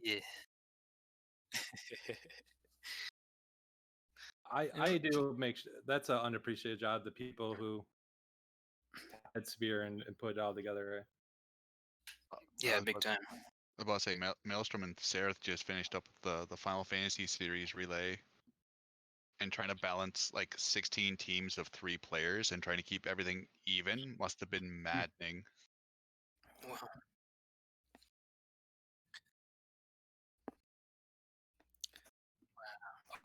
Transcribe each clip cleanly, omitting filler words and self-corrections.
Yeah. I do that's an unappreciated job. The people who had Spear and put it all together. Yeah, big time. I was about to say, Maelstrom and Sereth just finished up the Final Fantasy series relay, and trying to balance like 16 teams of 3 players and trying to keep everything even must have been maddening. Wow.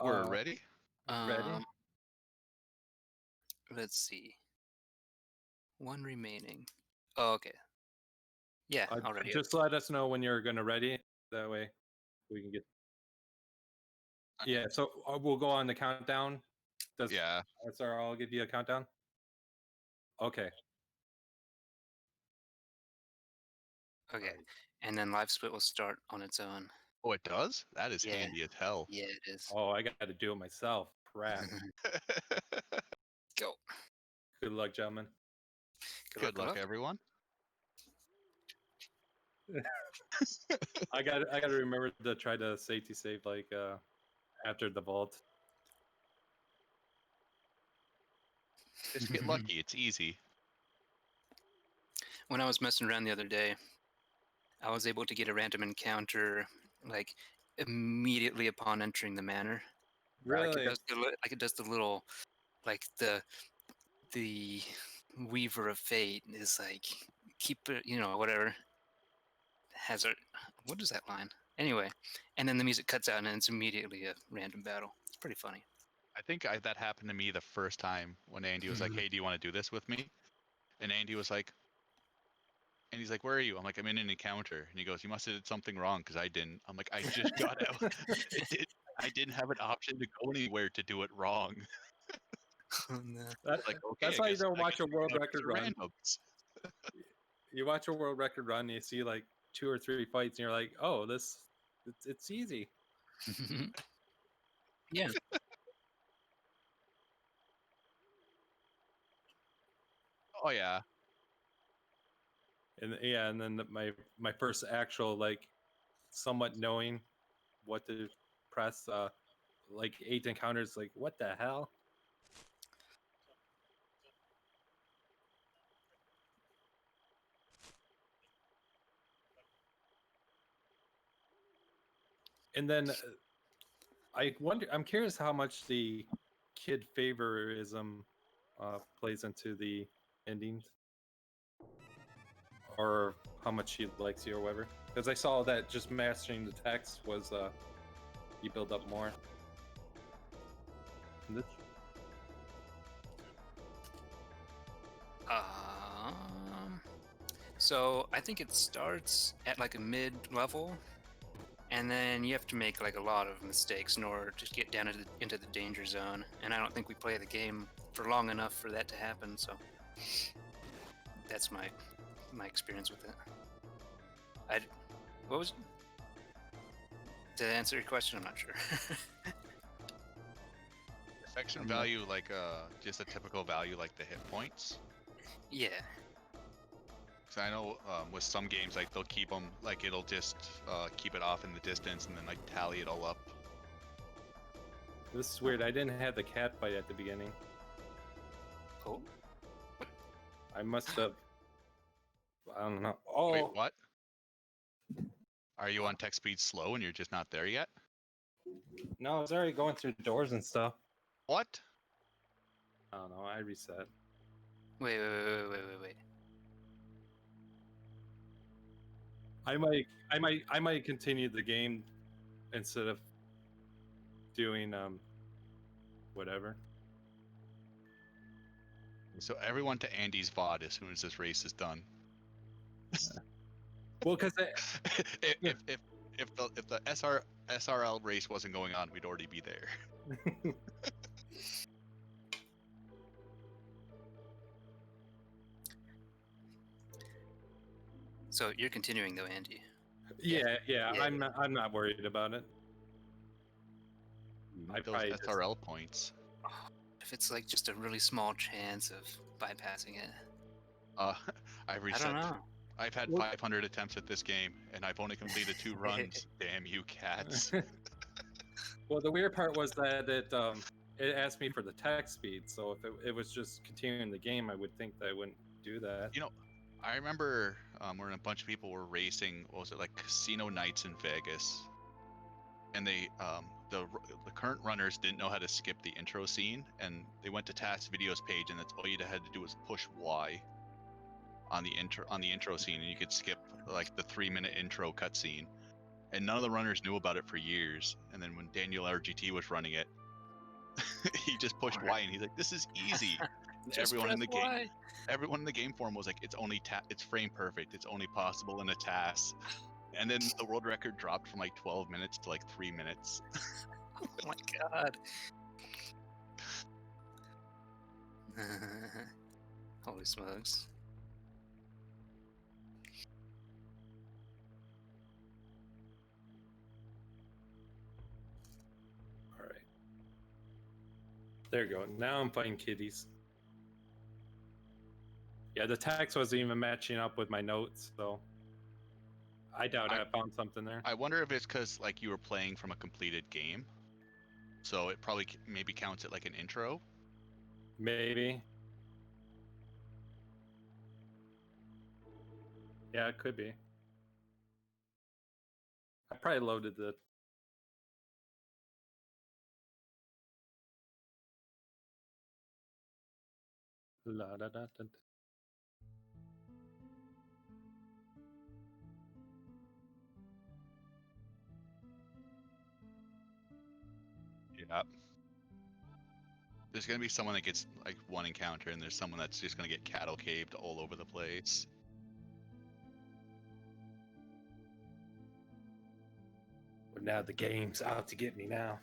We're ready? Ready? Let's see. One remaining. Oh, okay. Yeah, already. Just let us know when you're gonna ready. That way we can get. Yeah, so we'll go on the countdown. Yeah. SR, I'll give you a countdown. Okay. Okay. And then live split will start on its own. Oh, it does? That is Yeah. handy as hell. Yeah, it is. Oh, I got to do it myself. Crap. Go. Good luck, gentlemen. Good luck, everyone. I got to remember to try to safety save like after the vault. Just get lucky. It's easy. When I was messing around the other day, I was able to get a random encounter like immediately upon entering the manor. Really? Like it does the little, like the Weaver of Fate is like, keep it, whatever. Has a, what is that line? Anyway, and then the music cuts out and it's immediately a random battle. It's pretty funny. I think that happened to me the first time when Andy was like, "Hey, do you want to do this with me?" And Andy was like, and he's like, "Where are you?" I'm like, "I'm in an encounter." And he goes, "You must have did something wrong because I didn't." I'm like, "I just got out. I didn't have an option to go anywhere to do it wrong." No. Like, okay, That's why you don't watch a world record run. Randoms. You watch a world record run, and you see like 2 or 3 fights, and you're like, "Oh, it's easy." Yeah. Oh yeah. And then my first actual like somewhat knowing what to press like 8 encounters, like what the hell? And then I'm curious how much the kid favorism plays into the endings, or how much she likes you or whatever. Because I saw that just mastering the text was you build up more. So I think it starts at like a mid-level, and then you have to make like a lot of mistakes in order to get down into the danger zone. And I don't think we play the game for long enough for that to happen. So that's my experience with it. What was? To answer your question, I'm not sure. Affection value, like just a typical value, like the hit points. Yeah. So I know with some games, like they'll keep them, like it'll just keep it off in the distance and then like tally it all up. This is weird. I didn't have the cat fight at the beginning. Cool. I must have. I don't know. Oh, wait, what? Are you on tech speed slow and you're just not there yet? No, I was already going through doors and stuff. What? I don't know. I reset. Wait. I might continue the game instead of doing whatever. So everyone to Andy's VOD as soon as this race is done. Well, because if the SRL race wasn't going on, we'd already be there. So you're continuing though, Andy. Yeah. I'm not worried about it. I those SRL points. If it's like just a really small chance of bypassing it. I reset. I don't know. I've had 500 attempts at this game, and I've only completed 2 runs. Damn you cats. Well, the weird part was that it asked me for the text speed. So if it was just continuing the game, I would think that I wouldn't do that. You know, I remember when a bunch of people were racing, what was it, like Casino Nights in Vegas, and the current runners didn't know how to skip the intro scene, and they went to Task Videos page, and that's all you had to do was push Y on the intro scene, and you could skip like the 3-minute intro cutscene. And none of the runners knew about it for years. And then when Daniel RGT was running it, he just pushed Y, and he's like, "This is easy." Everyone in the game, everyone in the game forum was like, "It's frame perfect. It's only possible in a task." And then the world record dropped from like 12 minutes to like 3 minutes. Oh my god. Holy smokes. All right. There you go. Now I'm fighting kitties. Yeah, the text wasn't even matching up with my notes, so I doubt I found something there. I wonder if it's because like you were playing from a completed game, so it probably maybe counts it like an intro. Maybe. Yeah, it could be. I probably loaded the. La, da, da, da. Yeah. There's gonna be someone that gets like one encounter, and there's someone that's just gonna get cattle caved all over the place. But now the game's out to get me now.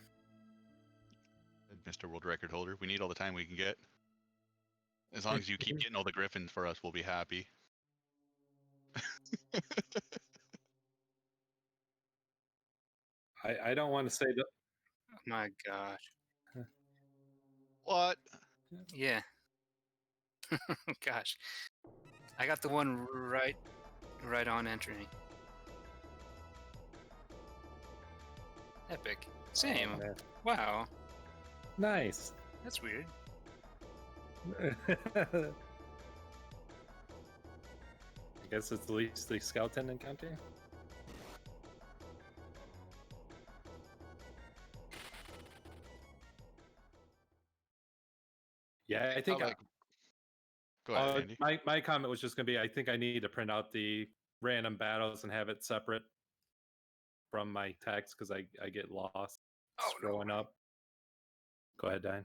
Mr. World Record Holder, we need all the time we can get. As long as you keep getting all the griffins for us, we'll be happy. I don't want to say that. Oh my gosh. What? Yeah. Gosh. I got the one right on entering. Epic. Same. Oh, man. Wow. Nice. That's weird. I guess it's at least the skeleton encounter. Yeah, I think Go ahead, Andy. my comment was just going to be, I think I need to print out the random battles and have it separate from my text because I get lost scrolling up. Go ahead, Diane.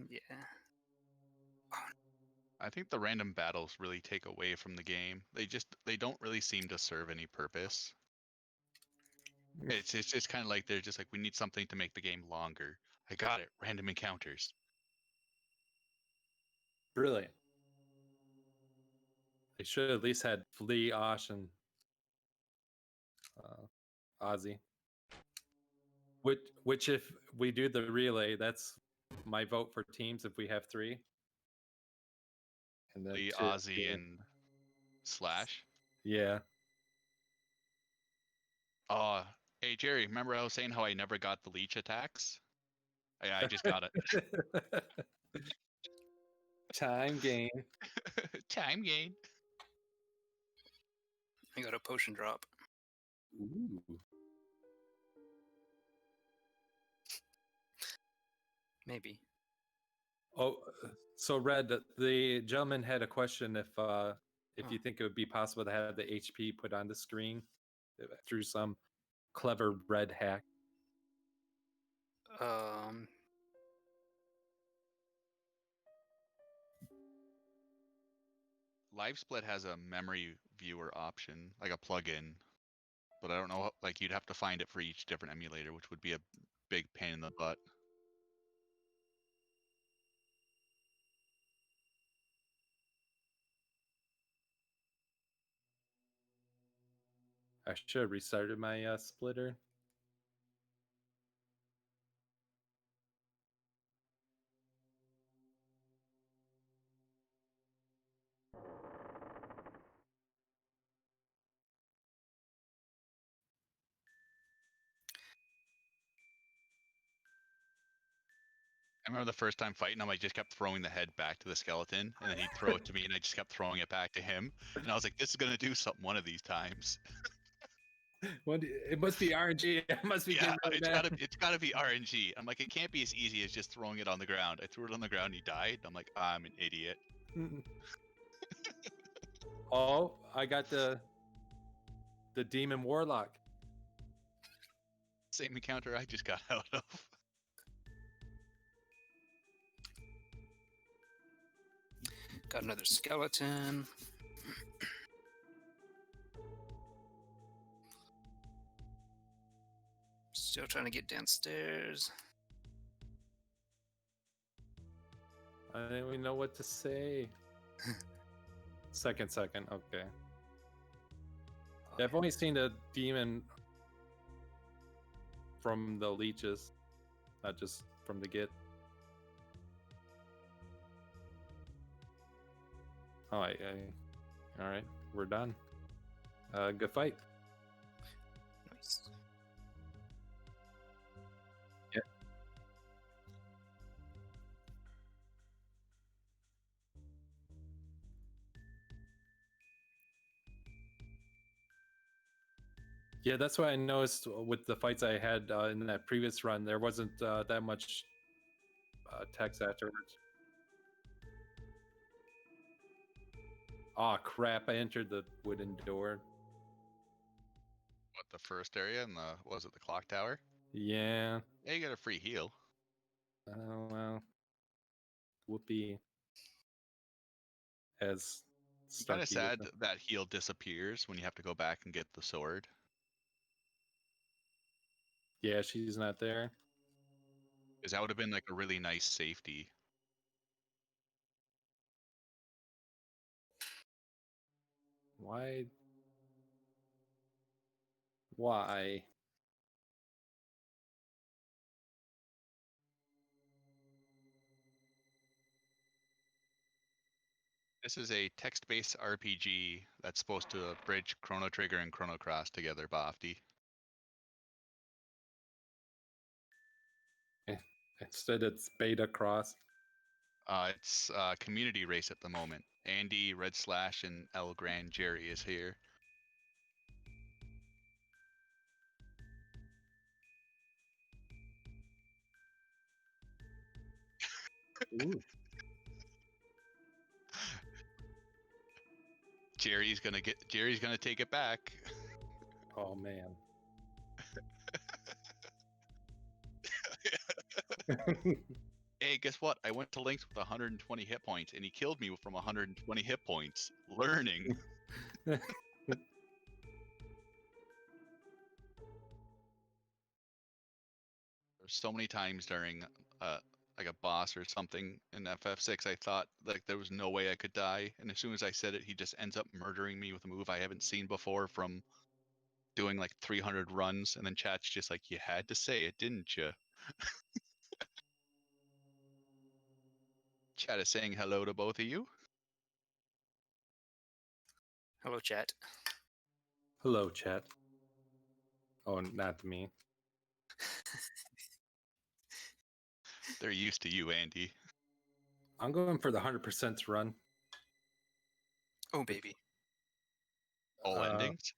Yeah. I think the random battles really take away from the game. They don't really seem to serve any purpose. It's just kind of like they're just like, we need something to make the game longer. I got it. Random encounters. Really? They should have at least had Flea, Osh, and Ozzy. Which if we do the relay, that's my vote for teams if we have 3. And then Flea, 2, Ozzy, and Slash. Yeah. Hey Jerry, remember I was saying how I never got the leech attacks? I just got it. Time gain. Time gain. I got a potion drop. Ooh. Maybe. Oh, so Red, the gentleman had a question if you think it would be possible to have the HP put on the screen through some clever Red hack. LiveSplit has a memory viewer option, like a plugin, but I don't know. Like you'd have to find it for each different emulator, which would be a big pain in the butt. I should have restarted my splitter. remember the first time fighting him, I just kept throwing the head back to the skeleton, and then he'd throw it to me, and I just kept throwing it back to him. And I was like, this is gonna do something one of these times. It must be RNG. It must be Yeah, getting really bad. it's gotta be RNG. I'm like, it can't be as easy as just throwing it on the ground. I threw it on the ground, he died. I'm like, I'm an idiot. Oh, I got the demon warlock. Same encounter I just got out of. Got another skeleton. Still trying to get downstairs. I don't even know what to say. Second, okay. Yeah, I've only seen the demon from the leeches, not just from the git. All right, we're done. Good fight. Nice. Yeah, that's what I noticed with the fights I had in that previous run. There wasn't that much text afterwards. Oh crap! I entered the wooden door. What, the first area in the, was it the clock tower? Yeah. Yeah, you got a free heal. Oh well. Whoopee. As Kind of Starkey sad with that heal disappears when you have to go back and get the sword. Yeah, she's not there. Because that would have been like a really nice safety. Why? Why? This is a text-based RPG that's supposed to bridge Chrono Trigger and Chrono Cross together, Bafty. Instead, it's Beta Cross. It's a community race at the moment. Andy, Red Slash, and ElGranJerry is here. Ooh. Jerry's gonna take it back. Oh man. Hey, guess what? I went to Lynx with 120 hit points, and he killed me from 120 hit points. Learning. There's so many times during like a boss or something in FF6, I thought like there was no way I could die, and as soon as I said it, he just ends up murdering me with a move I haven't seen before from doing like 300 runs, and then chat's just like, you had to say it, didn't you? Chat is saying hello to both of you. Hello, chat. Hello, chat. Oh, not me. They're used to you, Andy. I'm going for the 100% run. Oh, baby. All endings.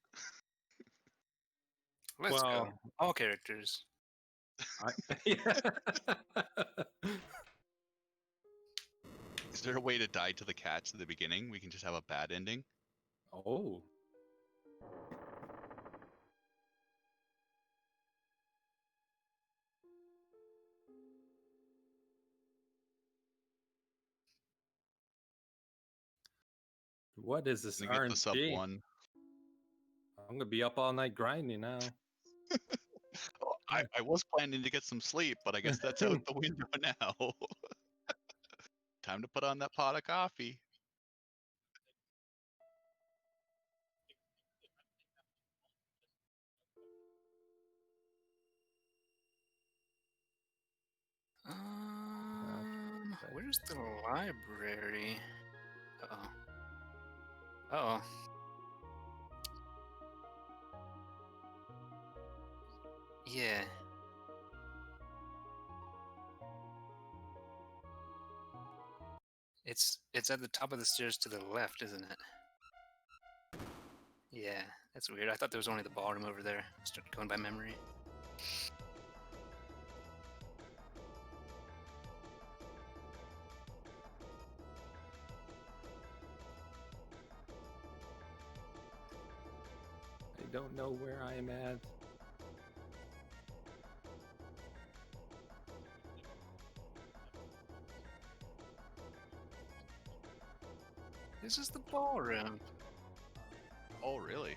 Let's go. Well, All characters. yeah. Is there a way to die to the cats at the beginning? We can just have a bad ending. Oh. What is this And get the sub RNG? 1. I'm gonna be up all night grinding now. Oh, I was planning to get some sleep, but I guess that's out the window now. Time to put on that pot of coffee. Where's the library? Uh-oh. Uh-oh. Yeah. It's at the top of the stairs to the left, isn't it? Yeah, that's weird. I thought there was only the ballroom over there. Just going by memory. I don't know where I am at. This is the ballroom. Oh, really?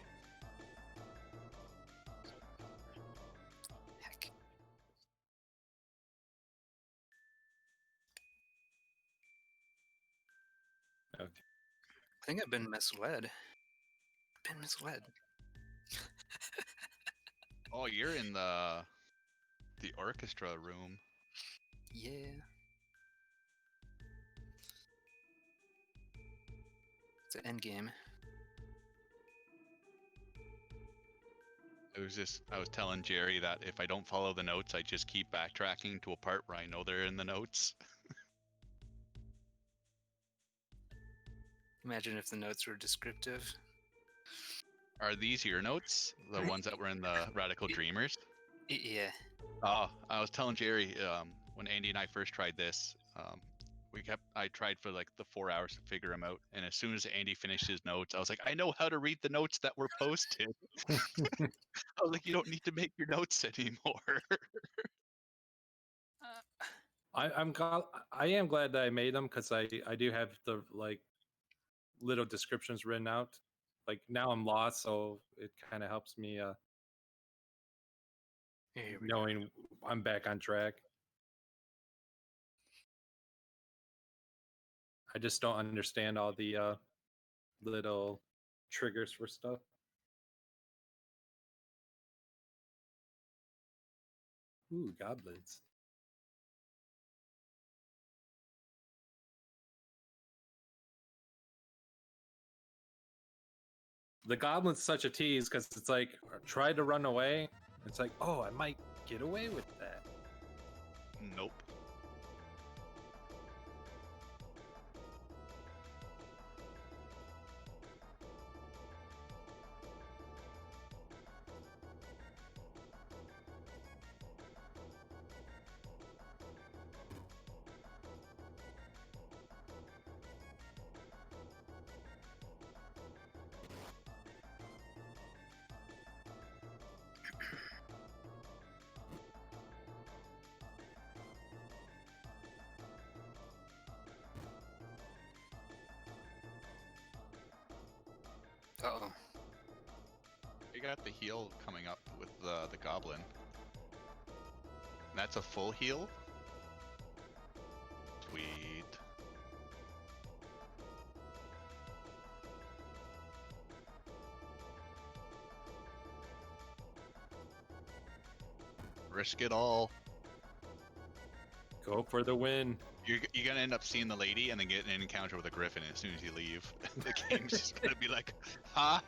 Heck. Okay. I think I've been misled. Been misled. Oh, you're in the orchestra room. Yeah. It's an end game. I was telling Jerry that if I don't follow the notes, I just keep backtracking to a part where I know they're in the notes. Imagine if the notes were descriptive. Are these your notes? The ones that were in the Radical Dreamers? Yeah. Oh, I was telling Jerry when Andy and I first tried this, I tried for like the 4 hours to figure them out, and as soon as Andy finished his notes, I was like, I know how to read the notes that were posted. I was like, you don't need to make your notes anymore. I am glad that I made them because I do have the like little descriptions written out. Like now I'm lost, so it kind of helps me Here we go. knowing I'm back on track. I just don't understand all the little triggers for stuff. Ooh, goblins. The goblin's such a tease because it's like try to run away. It's like, oh, I might get away with that. Nope. Uh-oh. You got the heal coming up with the goblin. That's a full heal? Sweet. Risk it all. Go for the win. You're gonna end up seeing the lady and then get an encounter with a griffin as soon as you leave. The game's just gonna be like, hi.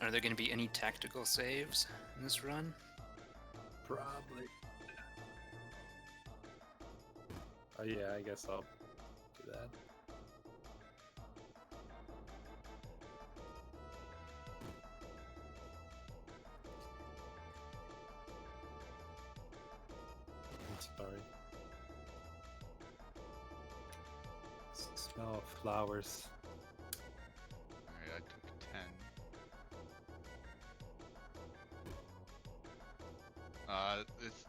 Are there gonna be any tactical saves in this run? Probably. Oh yeah, I guess I'll do that. I'm sorry. Smell of flowers. Alright, I took 10. This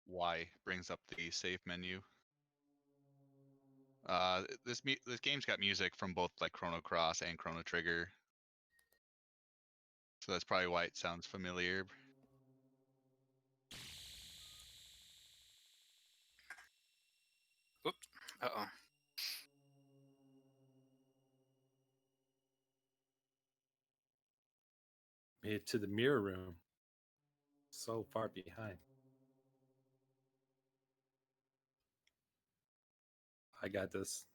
Y brings up the save menu. This game's got music from both like Chrono Cross and Chrono Trigger, so that's probably why it sounds familiar. Oops. Uh-oh. Made it to the mirror room. So far behind. I got this.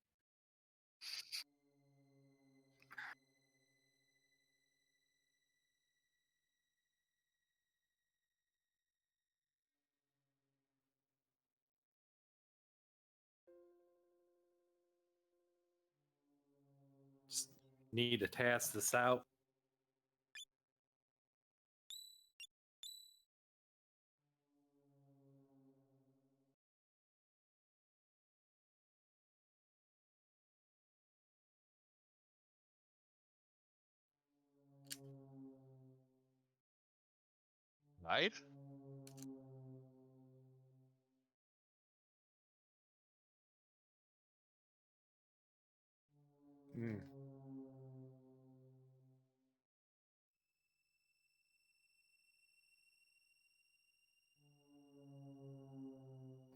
need to task this out. Right? Mm.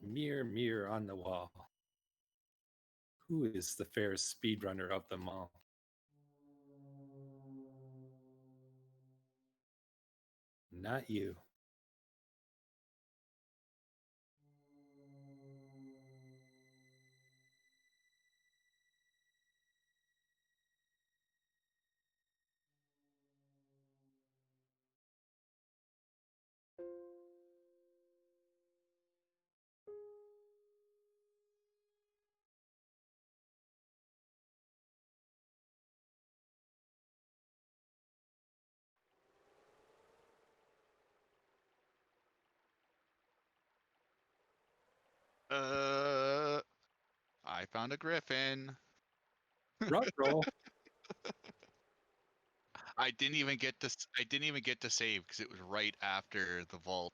Mirror, mirror on the wall. Who is the fairest speedrunner of them all? Not you. I found a griffin. Roll. I didn't even get to. I didn't even get to save because it was right after the vault.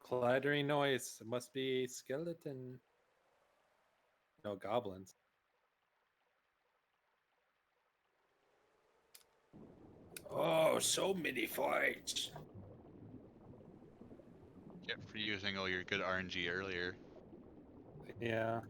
Clattering noise. It must be skeleton. No, goblins. Oh, so many fights. Yep, for using all your good RNG earlier. Yeah.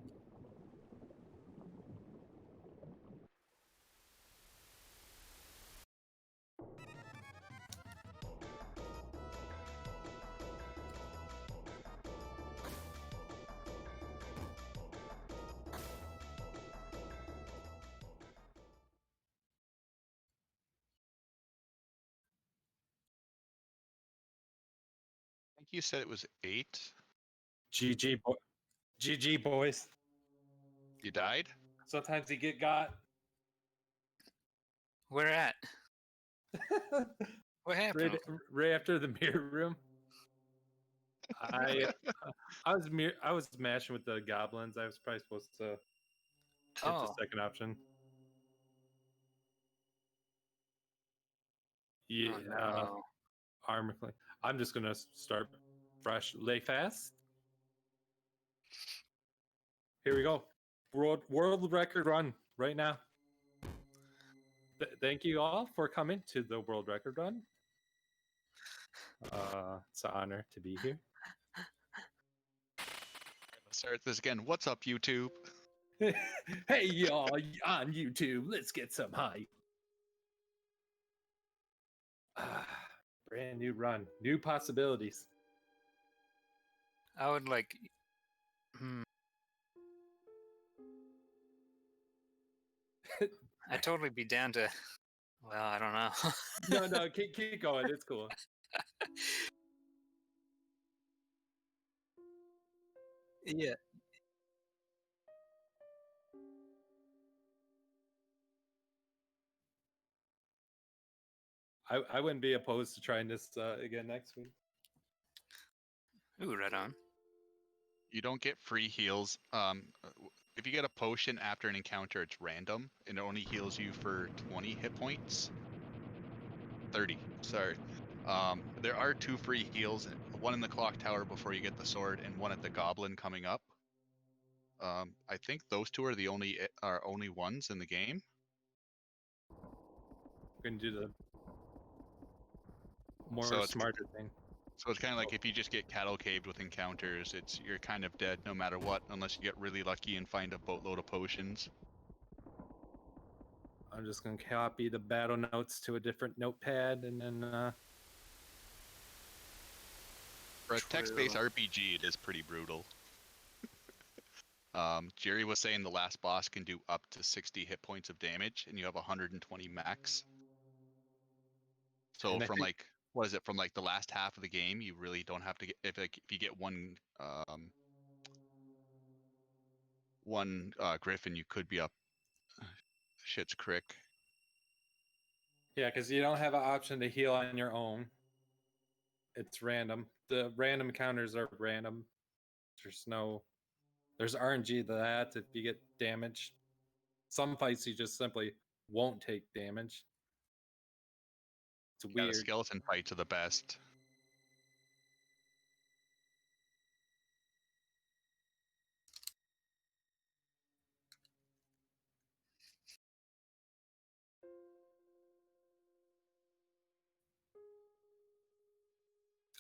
I think you said it was 8. GG, GG, boys. You died? Sometimes you get got. Where at? What happened? right after the mirror room. I I was mashing with the goblins. I was probably supposed to hit the Oh, second option. Yeah, no. armor claim. I'm just gonna start fresh. Lay fast. Here we go. World record run right now. Thank you all for coming to the world record run. It's an honor to be here. Let's start this again. What's up, YouTube? Hey y'all on YouTube, let's get some hype. Brand new run, new possibilities. I would like. I'd totally be down to. Well, I don't know. No, keep going. It's cool. Yeah. I wouldn't be opposed to trying this again next week. Ooh, right on. You don't get free heals. If you get a potion after an encounter, it's random, and it only heals you for 20 hit points. 30, sorry. There are 2 free heals, one in the clock tower before you get the sword, and one at the goblin coming up. I think those 2 are the only ones in the game. We're gonna do the more So it's- smarter thing. So it's kind of like if you just get cattle caved with encounters, you're kind of dead no matter what, unless you get really lucky and find a boatload of potions. I'm just gonna copy the battle notes to a different notepad and then For a text-based RPG, it is pretty brutal. Jerry was saying the last boss can do up to 60 hit points of damage, and you have 120 max. So from like, what is it? From like the last half of the game, you really don't have to get if you get one one Griffin, you could be up shit's crick. Yeah, because you don't have an option to heal on your own. It's random. The random counters are random. There's RNG to that if you get damaged. Some fights you just simply won't take damage. It's Yeah, the weird. skeleton fights are the best.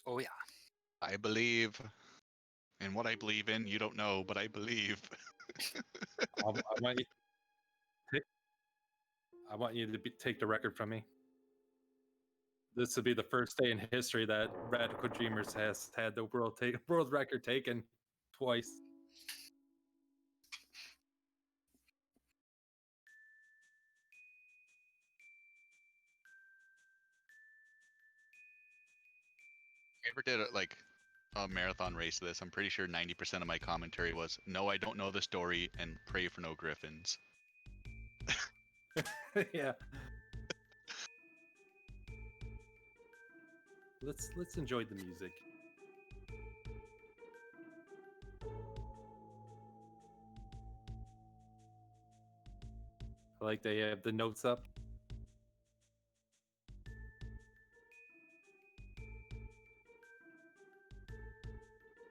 Oh yeah. I believe in what I believe in. You don't know, but I believe. I want you to take the record from me. This would be the first day in history that Radical Dreamers has had the world record taken twice. I ever did like a marathon race of this, I'm pretty sure 90% of my commentary was, "No, I don't know the story," and "Pray for no griffins." Yeah. Let's enjoy the music. I like they have the notes up.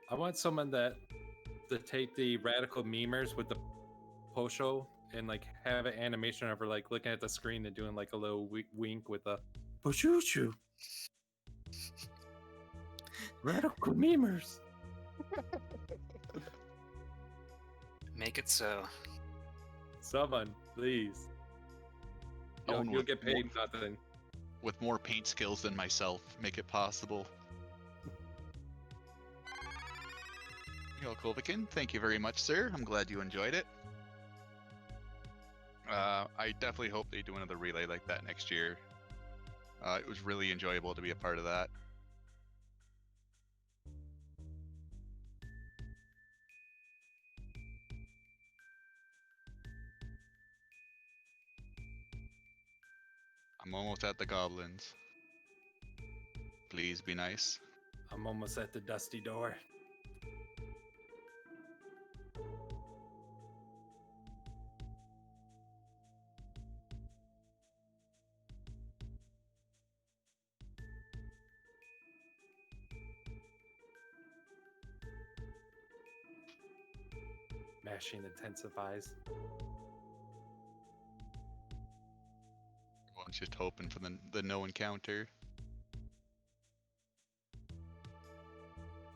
I want someone to take the radical memers with the posho and like have an animation of her like looking at the screen and doing like a little wink with a poshushu. Radical memers. Make it so. Someone, please. You'll get paid nothing. With more paint skills than myself, make it possible. Kovakin, thank you very much, sir. I'm glad you enjoyed it. I definitely hope they do another relay like that next year. It was really enjoyable to be a part of that. I'm almost at the goblins. Please be nice. I'm almost at the dusty door. Mashing intensifies. Everyone's just hoping for the no encounter.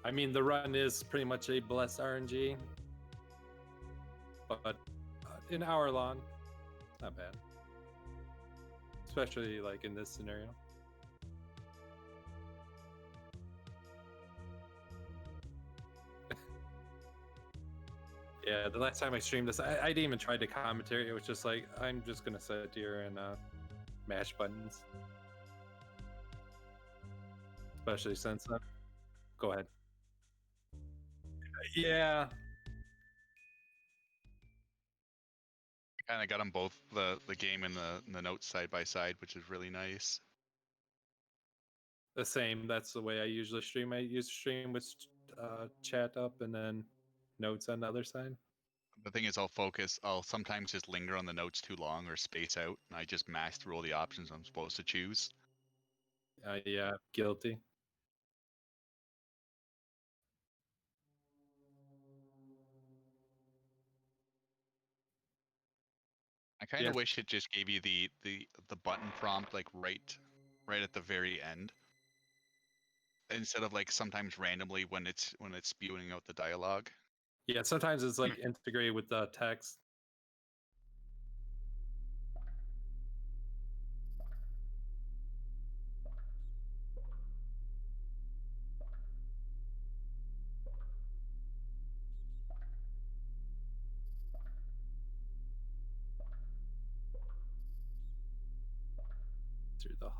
I mean, the run is pretty much a blessed RNG, but an hour long, not bad. Especially like in this scenario. Yeah, the last time I streamed this, I didn't even try to commentary. It was just like, I'm just gonna sit here and mash buttons. Especially since go ahead. Yeah. Kind of got them both, the game and the notes side by side, which is really nice. The same. That's the way I usually stream. I used to stream with chat up and then notes on the other side. The thing is, I'll sometimes just linger on the notes too long or space out, and I just mash through all the options I'm supposed to choose. Yeah, guilty. I kind of wish it just gave you the button prompt like right at the very end, instead of like sometimes randomly when it's spewing out the dialogue. Yeah, sometimes it's like integrated with the text. Through the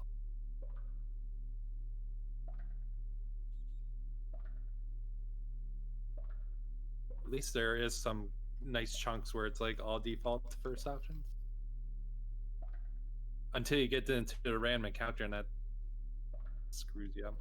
at least there is some nice chunks where it's like all default first options. Until you get into the random encounter and that screws you up.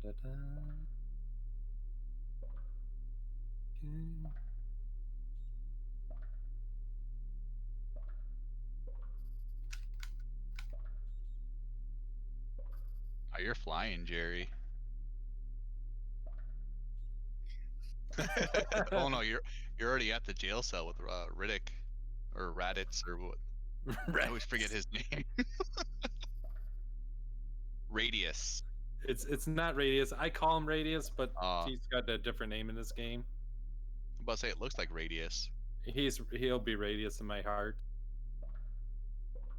Da-da. Okay. Oh, you're flying, Jerry. Oh no, you're already at the jail cell with Riddick or Raditz or what? I always forget his name. Radius. It's not Radius. I call him Radius, but Uh, he's got a different name in this game. I'm about to say it looks like Radius. He'll be Radius in my heart.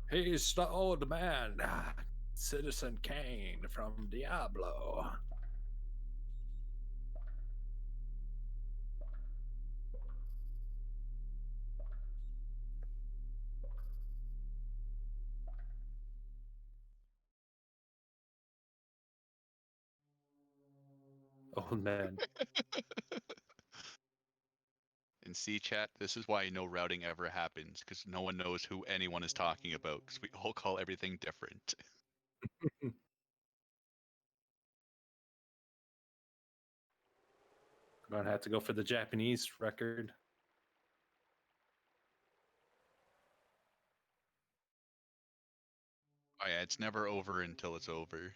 He's the old man, Citizen Kane from Diablo. Old man. In C chat, this is why no routing ever happens, because no one knows who anyone is talking about, because we all call everything different. Gonna have to go for the Japanese record. Oh yeah, it's never over until it's over.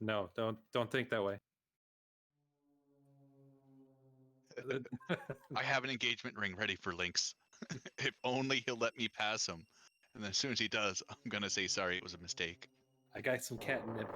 No, don't think that way. I have an engagement ring ready for Lynx. If only he'll let me pass him. And then as soon as he does, I'm gonna say sorry, it was a mistake. I got some catnip.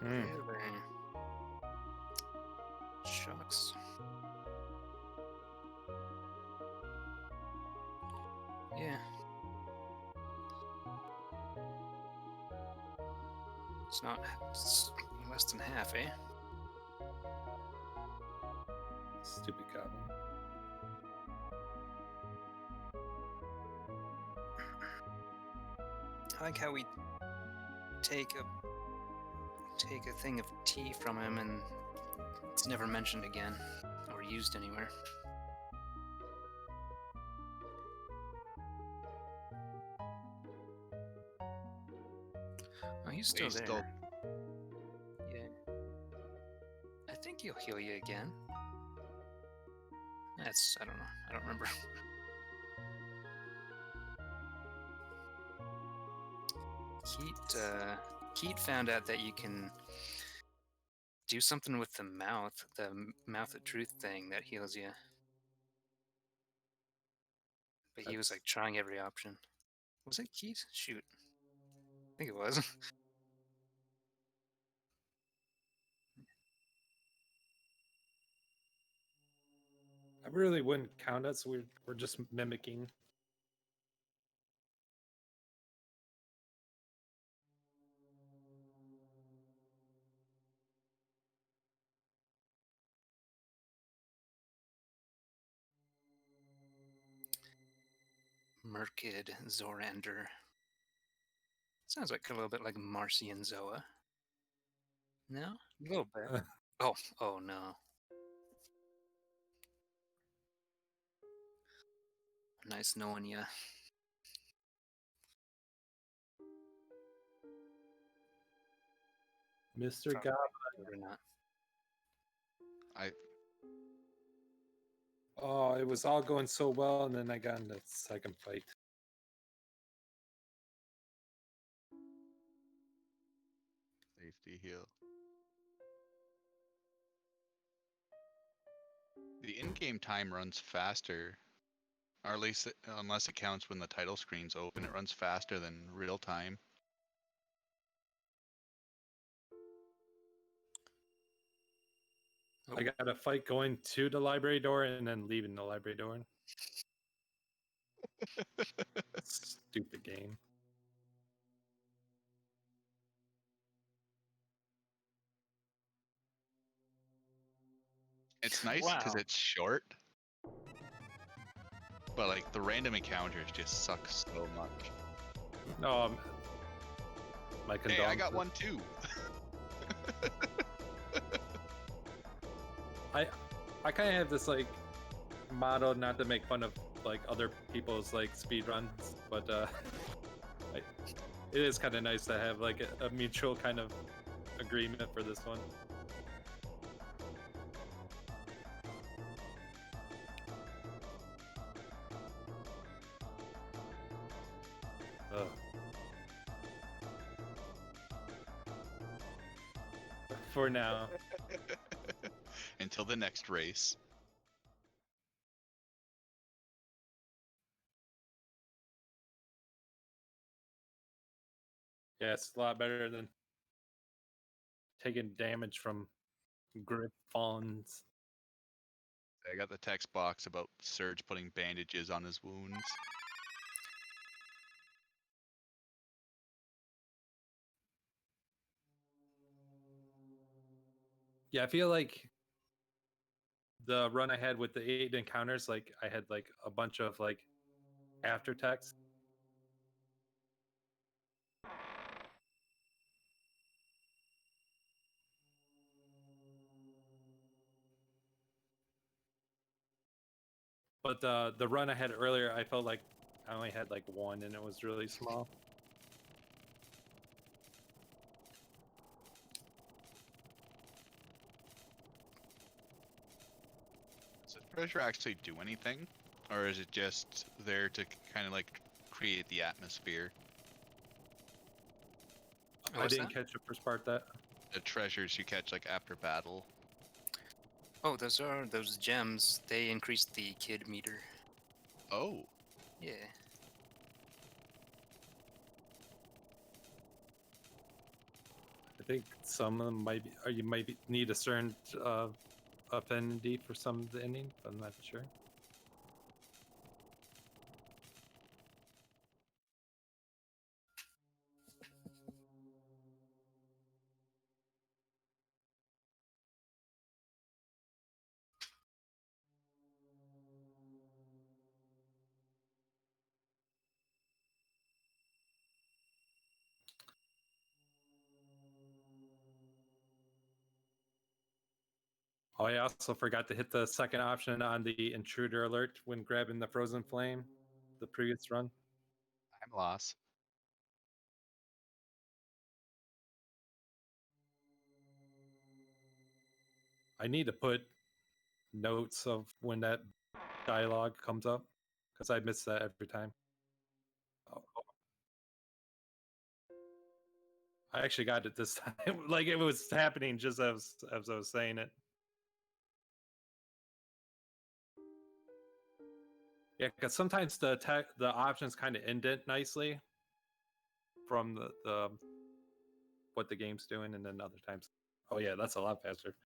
Oh, really? Shucks. Yeah. It's not. It's less than half, eh? Stupid goblin. I like how we take a thing of tea from him and it's never mentioned again or used anywhere. Oh, he's still He's there. still- Yeah. I think he'll heal you again. I don't know. I don't remember. Keat found out that you can do something with the mouth of truth thing that heals you. But he was like trying every option. Was it Keat? Shoot. I think it was. I really wouldn't count us. We're just mimicking. Merkid Zorander. Sounds like a little bit like Marcy and Zoa. No? A little bit. Oh no. Nice knowing you. Mr. Probably, God. or not. Oh, it was all going so well, and then I got in the second fight. Safety heal. The in-game time runs faster, or at least unless it counts when the title screen's open, it runs faster than real time. I got a fight going to the library door and then leaving the library door. Stupid game. It's nice because Wow. it's short, but like the random encounters just suck so much. My Hey, condolences. I got one too. I kind of have this like motto not to make fun of like other people's like speed runs, but it is kind of nice to have like a mutual kind of agreement for this one. For now. Until the next race. Yeah, it's a lot better than taking damage from Griffons. I got the text box about Serge putting bandages on his wounds. Yeah, I feel like the run I had with the 8 encounters, like I had like a bunch of like after text. But the run I had earlier, I felt like I only had like one, and it was really small. Does the treasure actually do anything? Or is it just there to kind of like create the atmosphere? I didn't catch the first part that. The treasures you catch like after battle. Oh, those are those gems. They increase the kid meter. Oh. Yeah. I think some of them might be, or you might need a certain affinity for some of the ending, but I'm not sure. Oh, I also forgot to hit the second option on the intruder alert when grabbing the frozen flame, the previous run. Time loss. I need to put notes of when that dialogue comes up because I miss that every time. Oh. I actually got it this time. Like it was happening just as I was saying it. Yeah, because sometimes the options kind of indent nicely from the what the game's doing, and then other times, oh yeah, that's a lot faster.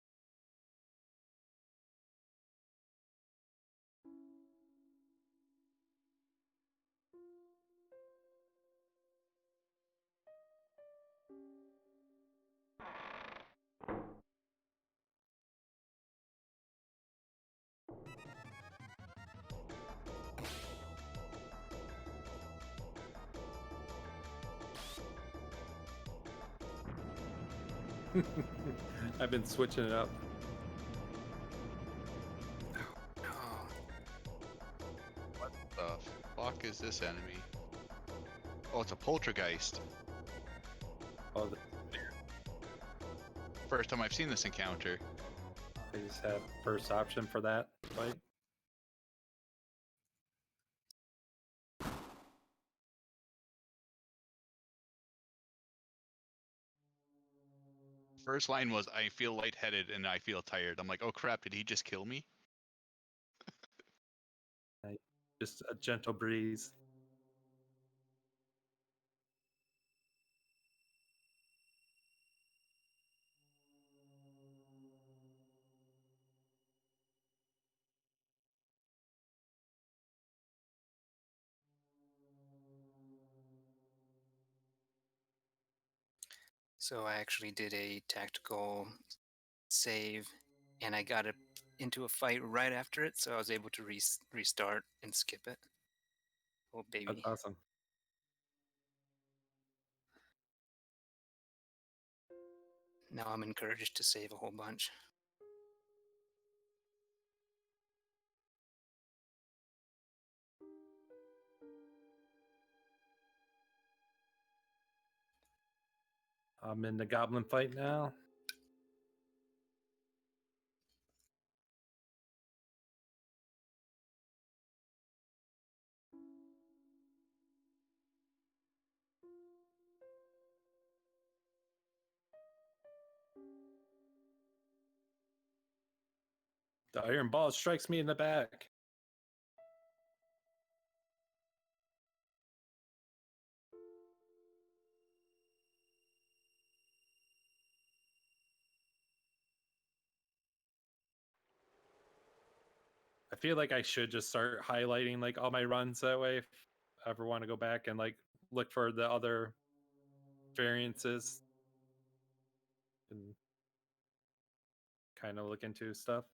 I've been switching it up. Oh, The fuck is this enemy? Oh, it's a poltergeist. Oh, First time I've seen this encounter. I just have first option for that fight. First line was, I feel lightheaded and I feel tired. I'm like, oh crap, did he just kill me? Just a gentle breeze. so I actually did a tactical save, and I got into a fight right after it, so I was able to restart and skip it. Oh That's baby! awesome. Now I'm encouraged to save a whole bunch. I'm in the goblin fight now. The iron ball strikes me in the back. I feel like I should just start highlighting like all my runs that way if I ever want to go back and like look for the other variances and kind of look into stuff.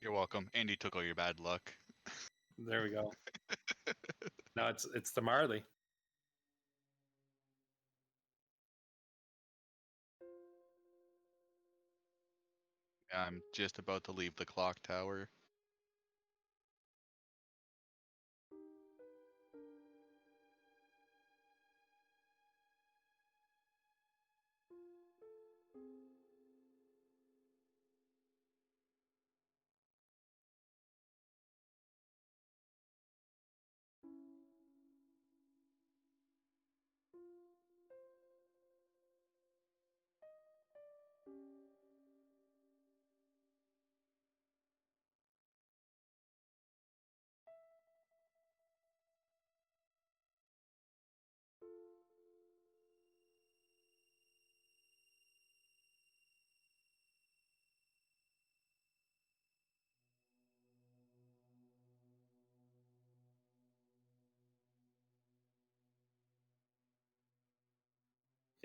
You're welcome. Andy took all your bad luck. There we go. No, it's the Marley. I'm just about to leave the clock tower.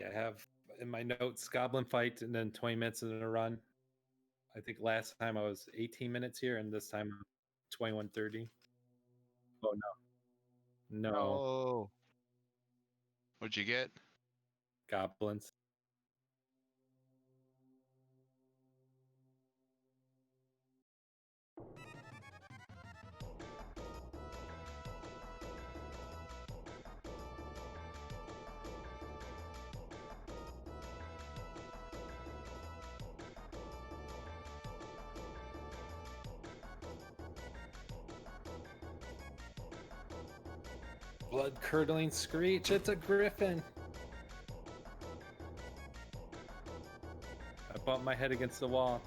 Yeah, I have in my notes goblin fight and then 20 minutes in a run. I think last time I was 18 minutes here and this time 21:30. Oh no. No Oh. What'd you get? goblins. Blood curdling screech, it's a griffin. I bumped my head against the wall.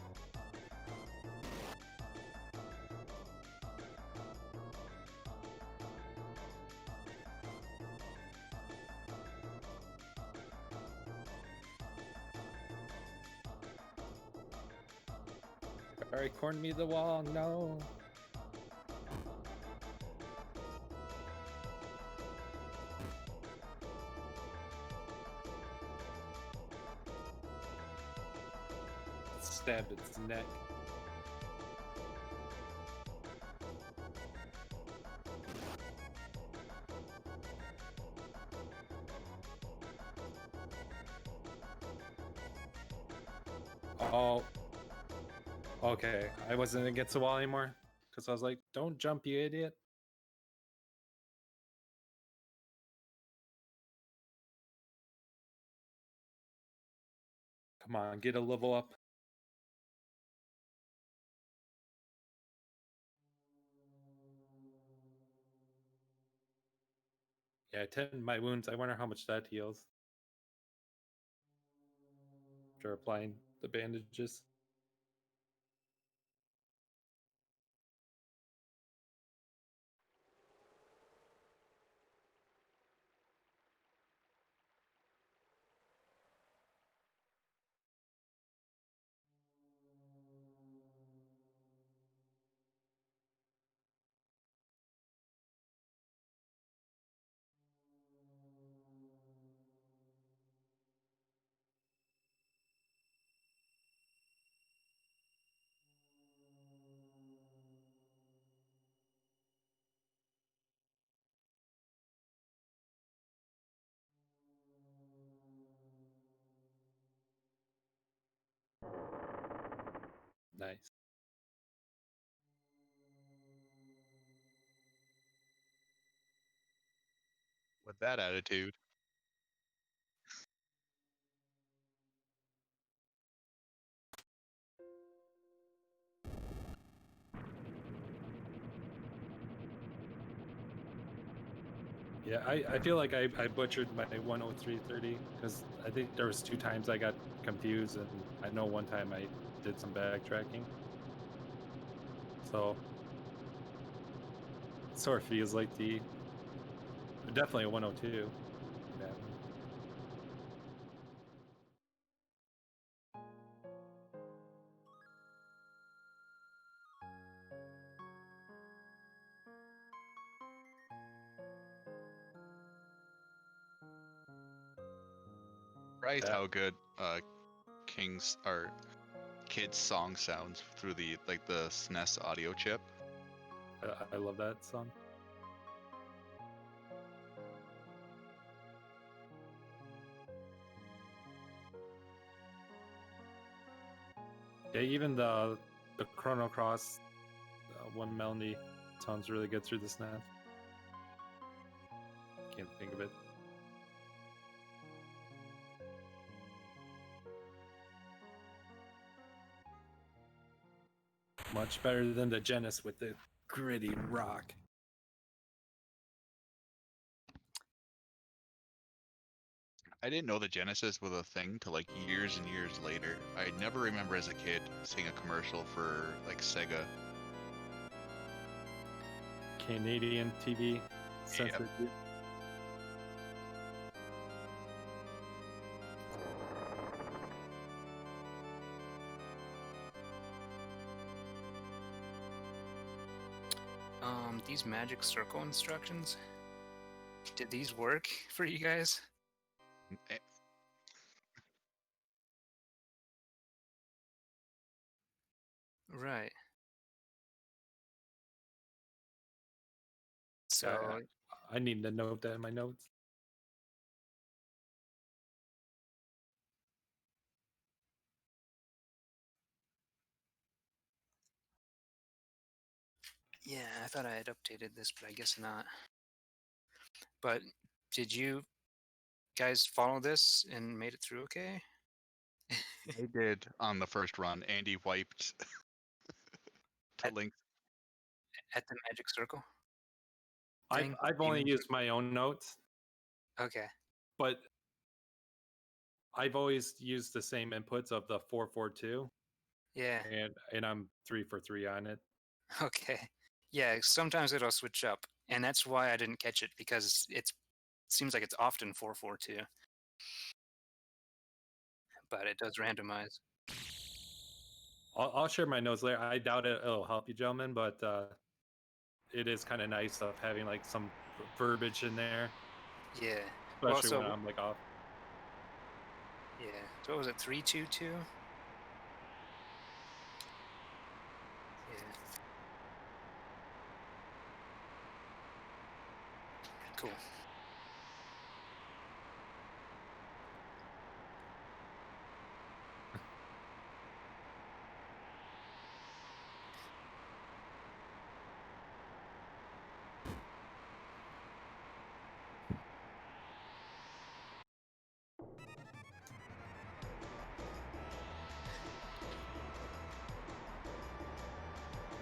Alright, corn me the wall, no. Stab its neck. Oh. Okay, I wasn't against the wall anymore because I was like, don't jump, you idiot. Come on, get a level up. Yeah, 10 my wounds. I wonder how much that heals. After applying the bandages. Nice. With that attitude. Yeah, I feel like I butchered my 103.30 because I think there was 2 times I got confused, and I know one time I did some backtracking. So it sort of feels like definitely a 102. Yeah. Surprised Yeah. how good King's or Kid's song sounds through the the SNES audio chip. I love that song. Yeah, even the Chrono Cross one melody sounds really good through the SNES. Can't think of it. Much better than the Genesis with the gritty rock. I didn't know the Genesis was a thing till like years and years later. I never remember as a kid seeing a commercial for like Sega. Canadian TV censored. These magic circle instructions, did these work for you guys? Eh, Right. So I need to note that in my notes. yeah, I thought I had updated this, but I guess not. But did you guys follow this and made it through okay? I did on the first run. Andy wiped to At- Link. At the magic circle? I've only used my own notes, Okay. but I've always used the same inputs of the 442, Yeah. and I'm 3 for 3 on it. Okay. Yeah, sometimes it'll switch up, and that's why I didn't catch it, because it seems like it's often 442. But it does randomize. I'll share my notes later. I doubt it'll help you, gentlemen, but it is kind of nice of having like some verbiage in there, Yeah. Well, especially when so I'm like off. yeah. So what was it? 3-2-2. Yeah. Cool.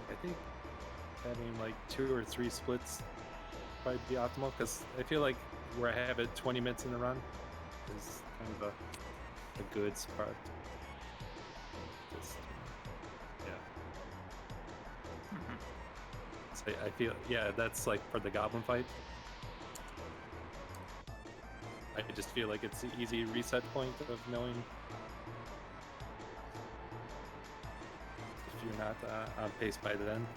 I think having like 2 or 3 splits probably be optimal because I feel like where I have it 20 minutes in the run is kind of a good spot. Just, yeah. So I feel, yeah, that's like for the goblin fight. I just feel like it's an easy reset point of knowing if you're not on pace by then.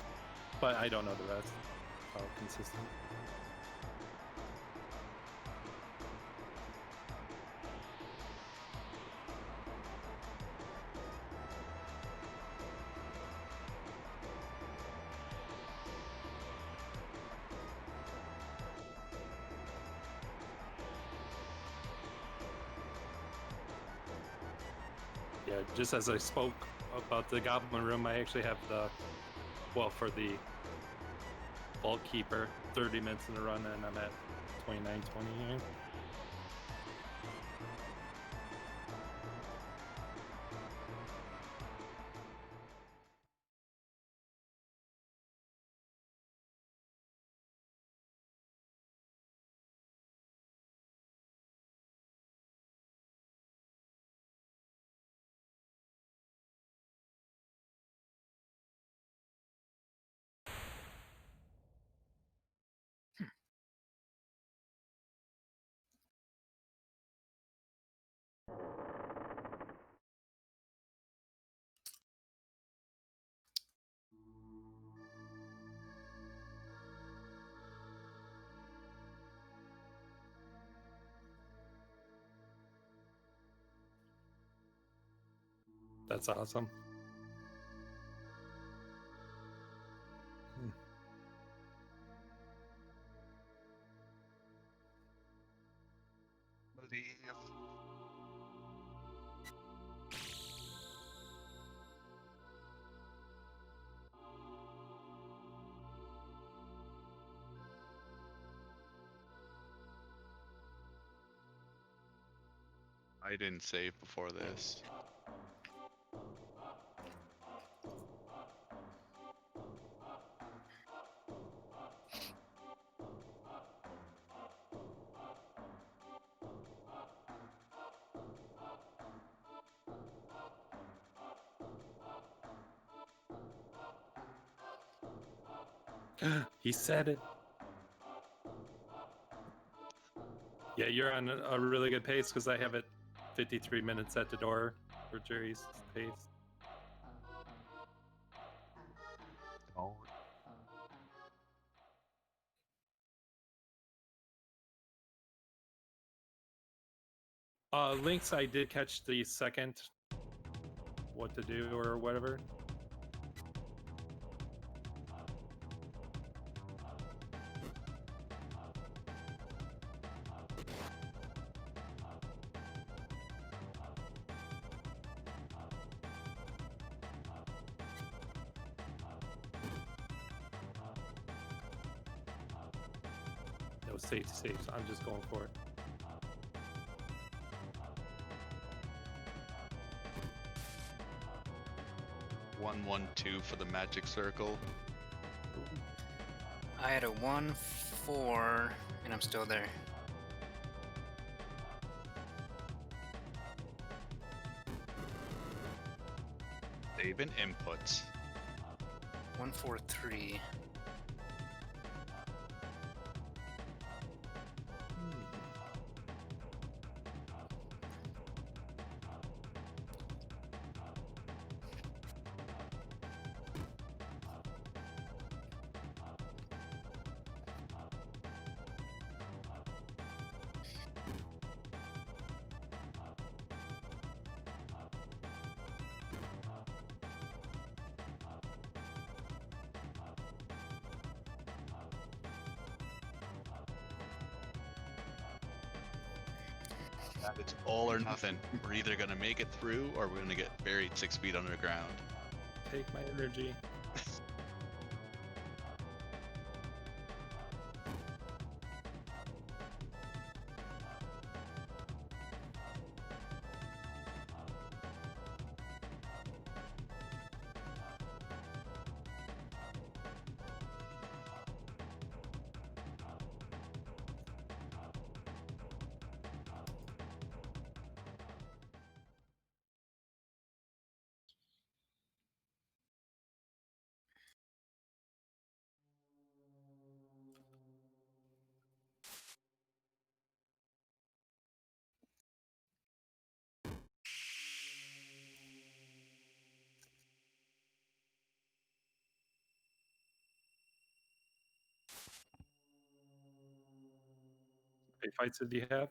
But I don't know the rest. How consistent. Yeah, just as I spoke about the Goblin Room, I actually have the, well, for the Vault Keeper, 30 minutes in the run, and I'm at 29:20 here. That's awesome. Believe. I didn't save before this. He said it. Yeah, you're on a really good pace because I have it 53 minutes at the door for Jerry's pace. Oh. Links, I did catch the second what to do or whatever. No safe saves. I'm just going for it. One, 1-2 for the magic circle. I had a 1-4, and I'm still there. Save and inputs. 1-4-3. It's all or nothing. We're either gonna make it through, or we're gonna get buried 6 feet underground. Take my energy. How many fights did you have?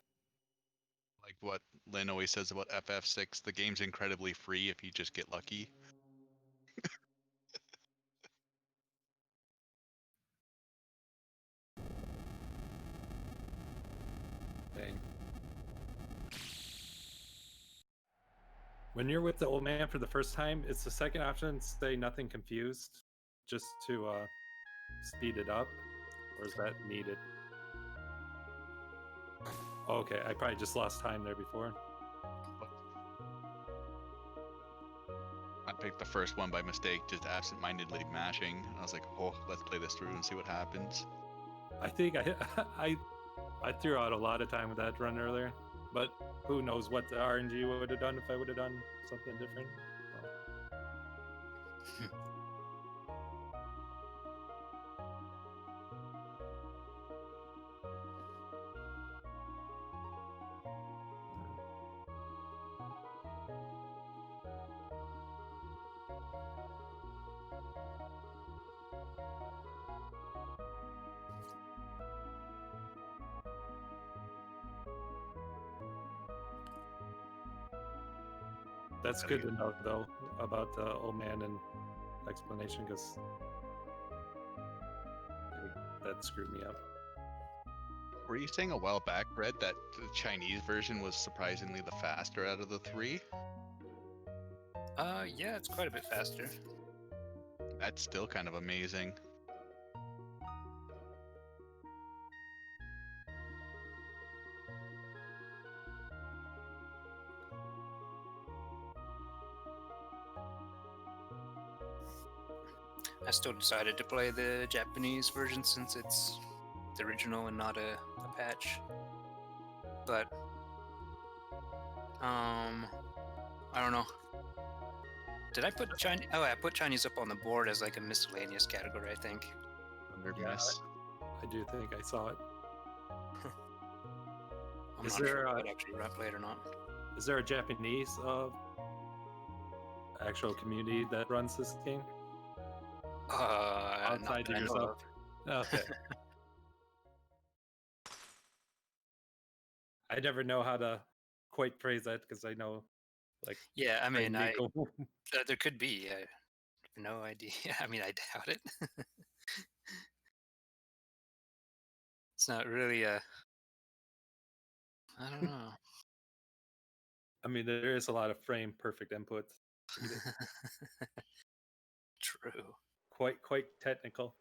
Like what Lynn always says about FF6, the game's incredibly free if you just get lucky. Dang. When you're with the old man for the first time, it's the second option, say nothing confused, just to speed it up, or is that needed? Okay, I probably just lost time there before. I picked the first one by mistake, just absent-mindedly mashing. I was like, oh, let's play this through and see what happens. I think I threw out a lot of time with that run earlier, but who knows what the RNG would have done if I would have done something different. That's good to know, though, about the old man and explanation, because that screwed me up. Were you saying a while back, Red, that the Chinese version was surprisingly the faster out of the three? Yeah, it's quite a bit faster. That's still kind of amazing. I still decided to play the Japanese version since it's the original and not a patch. But I don't know. Did I put Chinese? Oh, I put Chinese up on the board as like a miscellaneous category, I think. Under Yeah, miss. I do think I saw it. I'm Is not sure there if a- I'd actually play it or not. Is there a Japanese actual community that runs this game Not outside that of I know yourself? of. Okay. I never know how to quite phrase that, because I know, like, Yeah, I mean, Nico. there could be. I have no idea. I mean, I doubt it. It's not really a. I don't know. I mean, there is a lot of frame perfect inputs. True. Quite technical.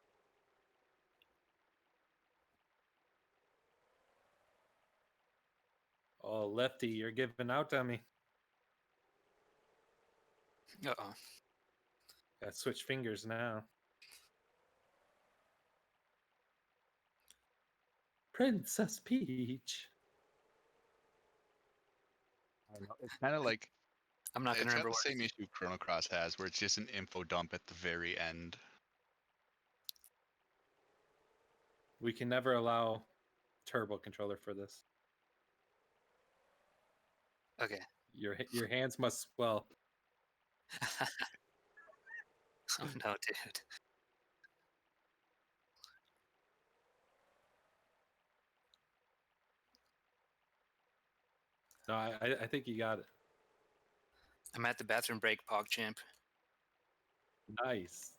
Oh, Lefty, you're giving out on me. Uh-oh. Gotta switch fingers now. Princess Peach. I don't know. It's kind of like I'm not gonna it's got remember the what. same issue Chrono Cross has, where it's just an info dump at the very end. We can never allow turbo controller for this. Okay. Your hands must swell. Oh no, dude. No, I think you got it. I'm at the bathroom break, PogChamp. Nice.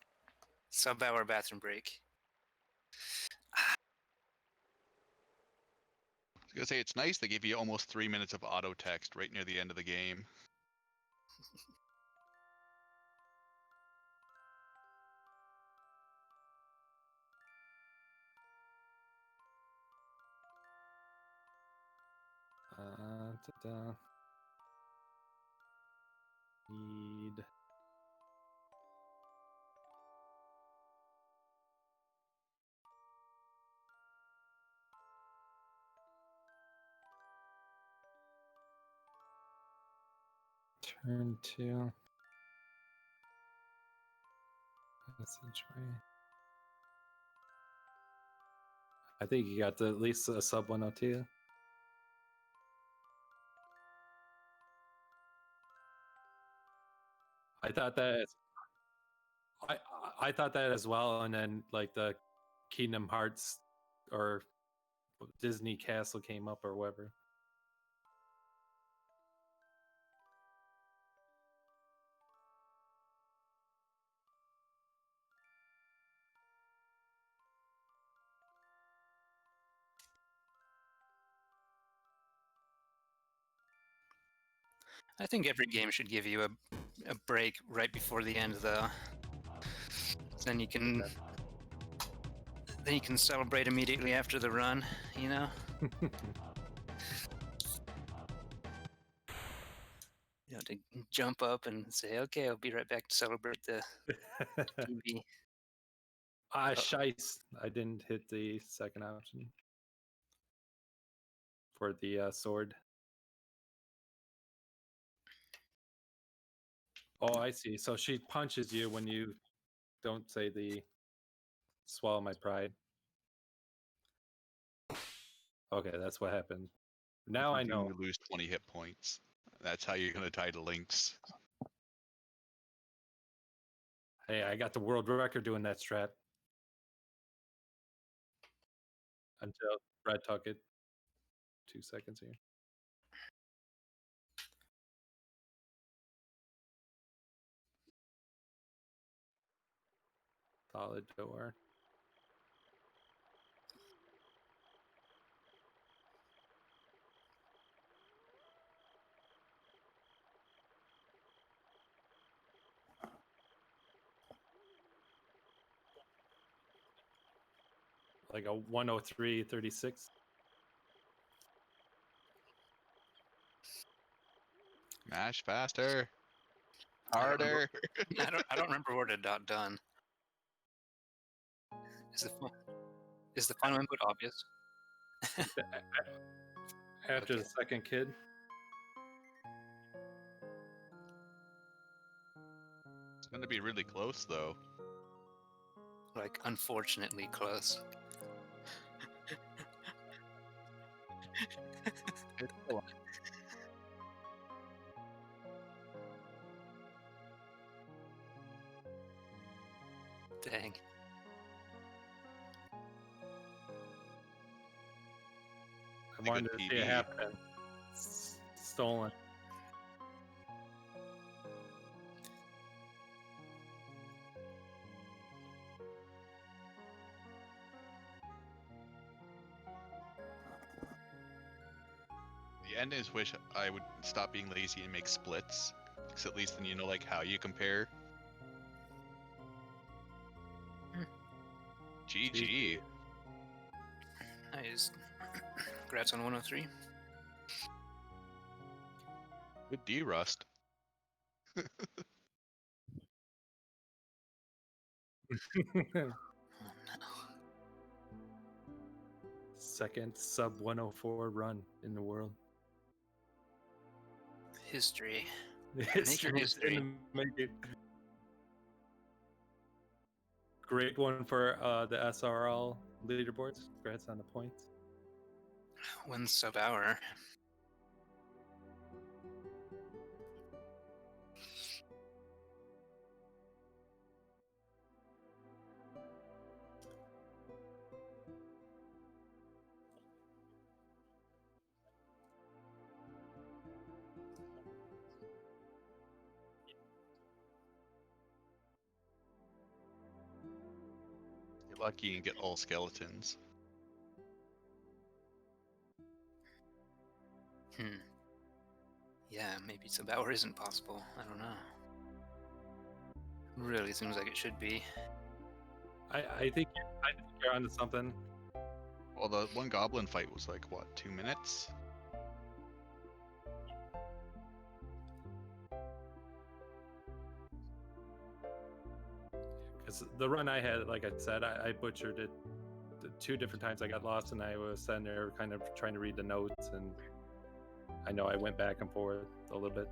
Sub-hour bathroom break. was gonna say it's nice they give you almost 3 minutes of auto text right near the end of the game. Ta-da. Need. Turn to passageway. I think you got at least a sub 102. I thought that I thought that as well, and then like the Kingdom Hearts or Disney Castle came up or whatever. I think every game should give you a break right before the end, though. Then you can celebrate immediately after the run. You know. You know, to jump up and say, "Okay, I'll be right back to celebrate the TV." Shice. I didn't hit the second option for the sword. Oh, I see. So she punches you when you don't say the swallow my pride. Okay, that's what happened. Now I know. You lose 20 hit points. That's how you're gonna tie to links. Hey, I got the world record doing that strat. Until Brad took it. 2 seconds here. Solid door. Like a 103.36. Mash faster. Harder. I don't remember what it got done. Is the final input obvious? After Okay. the second kid. It's gonna be really close though. Like, unfortunately close. Dang. I wanted to see it PB. happen. Stolen. The end is wish I would stop being lazy and make splits. Because at least then you know like how you compare. GG. Nice. Congrats on 103. Good D Rust. Second sub 104 run in the world. History. History. history. Make it. Great one for the SRL leaderboards. Congrats on the points. 1 sub hour. You're lucky and get all skeletons. Hmm. Yeah, maybe Sabauer isn't possible. I don't know. Really seems like it should be. I think you're onto something. Well, the one goblin fight was like what, 2 minutes? Because the run I had, like I said, I butchered it 2 different times. I got lost and I was sitting there kind of trying to read the notes, and I know I went back and forth a little bit.